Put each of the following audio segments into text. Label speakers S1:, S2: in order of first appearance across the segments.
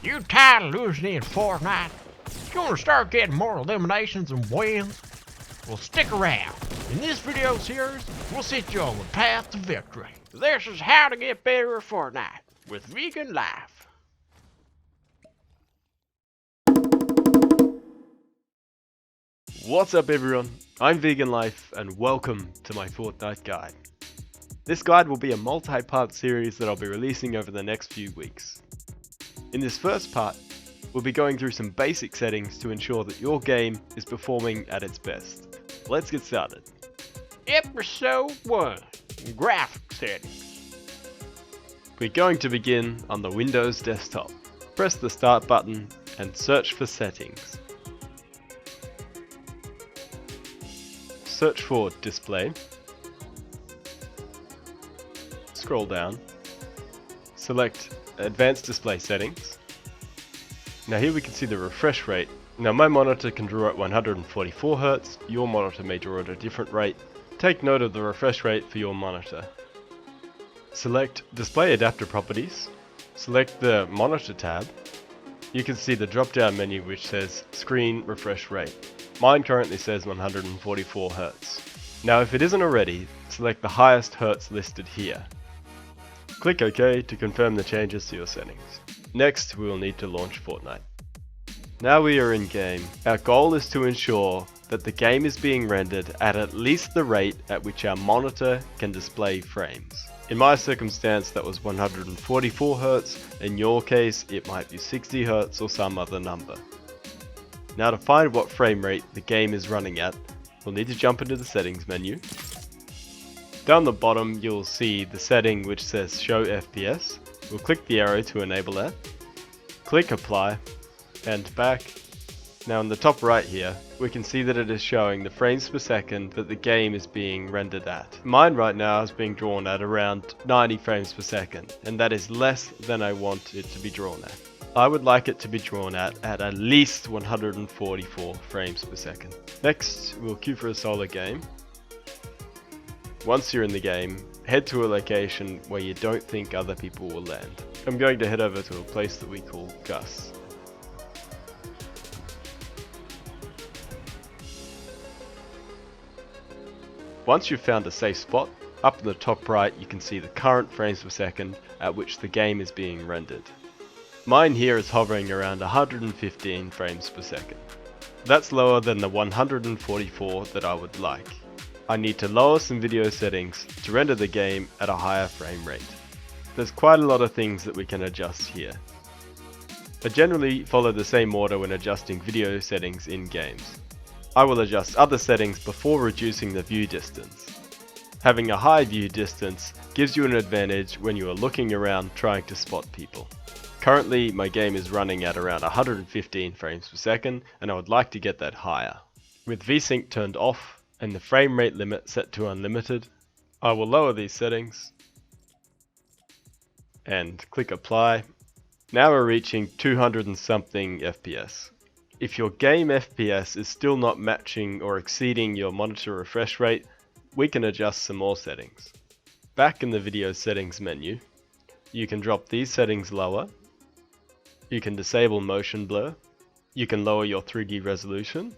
S1: You tired of losing in Fortnite? You want to start getting more eliminations and wins? Well, stick around. In this video series, we'll set you on the path to victory. This is how to get better at Fortnite with VeganLyf.
S2: What's up everyone, I'm VeganLyf and welcome to my Fortnite guide. This guide will be a multi-part series that I'll be releasing over the next few weeks. In this first part, we'll be going through some basic settings to ensure that your game is performing at its best. Let's get started.
S1: Episode 1, Graphic Settings.
S2: We're going to begin on the Windows desktop. Press the Start button and search for Settings. Search for Display. Scroll down. Select Advanced Display Settings. Now here we can see the refresh rate. Now my monitor can draw at 144 Hz, your monitor may draw at a different rate. Take note of the refresh rate for your monitor. Select Display Adapter Properties. Select the Monitor tab. You can see the drop down menu which says Screen Refresh Rate. Mine currently says 144 Hz. Now if it isn't already, select the highest Hz listed here. Click OK to confirm the changes to your settings. Next, we will need to launch Fortnite. Now we are in game. Our goal is to ensure that the game is being rendered at least the rate at which our monitor can display frames. In my circumstance that was 144 Hz, in your case it might be 60 Hz or some other number. Now to find what frame rate the game is running at, we'll need to jump into the settings menu. Down the bottom you'll see the setting which says Show FPS. We'll click the arrow to enable that. Click Apply and back. Now in the top right here, we can see that it is showing the frames per second that the game is being rendered at. Mine right now is being drawn at around 90 frames per second, and that is less than I want it to be drawn at. I would like it to be drawn at least 144 frames per second. Next, we'll queue for a solo game. Once you're in the game, head to a location where you don't think other people will land. I'm going to head over to a place that we call Gus. Once you've found a safe spot, up in the top right you can see the current frames per second at which the game is being rendered. Mine here is hovering around 115 frames per second. That's lower than the 144 that I would like. I need to lower some video settings to render the game at a higher frame rate. There's quite a lot of things that we can adjust here. I generally follow the same order when adjusting video settings in games. I will adjust other settings before reducing the view distance. Having a high view distance gives you an advantage when you are looking around trying to spot people. Currently my game is running at around 115 frames per second and I would like to get that higher. With VSync turned off and the frame rate limit set to unlimited, I will lower these settings and click apply. Now we're reaching 200 and something FPS. If your game FPS is still not matching or exceeding your monitor refresh rate, we can adjust some more settings. Back in the video settings menu, you can drop these settings lower. You can disable motion blur. You can lower your 3D resolution.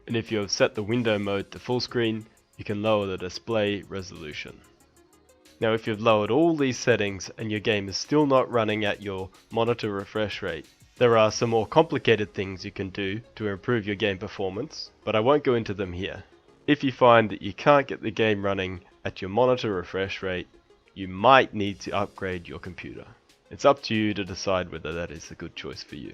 S2: And if you have set the window mode to full screen, you can lower the display resolution. Now if you've lowered all these settings and your game is still not running at your monitor refresh rate, there are some more complicated things you can do to improve your game performance, but I won't go into them here. If you find that you can't get the game running at your monitor refresh rate, you might need to upgrade your computer. It's up to you to decide whether that is a good choice for you.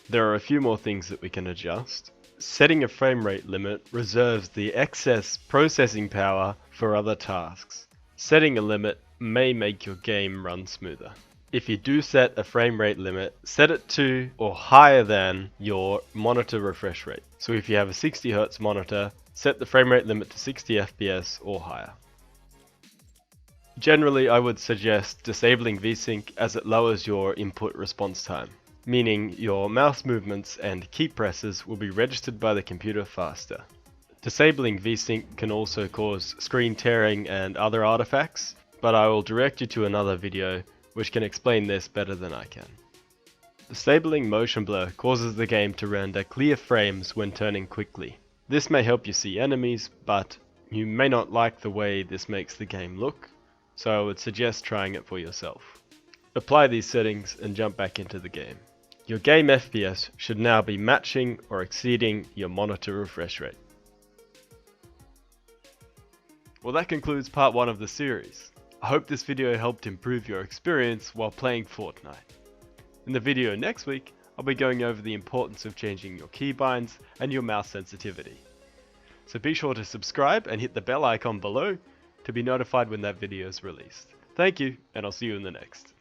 S2: There are a few more things that we can adjust. Setting a frame rate limit reserves the excess processing power for other tasks. Setting a limit may make your game run smoother. If you do set a frame rate limit, set it to or higher than your monitor refresh rate. So if you have a 60 Hz monitor, set the frame rate limit to 60 FPS or higher. Generally, I would suggest disabling VSync as it lowers your input response time, meaning your mouse movements and key presses will be registered by the computer faster. Disabling VSync can also cause screen tearing and other artifacts, but I will direct you to another video which can explain this better than I can. Disabling motion blur causes the game to render clear frames when turning quickly. This may help you see enemies, but you may not like the way this makes the game look, so I would suggest trying it for yourself. Apply these settings and jump back into the game. Your game FPS should now be matching or exceeding your monitor refresh rate. Well, that concludes part 1 of the series. I hope this video helped improve your experience while playing Fortnite. In the video next week, I'll be going over the importance of changing your keybinds and your mouse sensitivity. So be sure to subscribe and hit the bell icon below to be notified when that video is released. Thank you, and I'll see you in the next.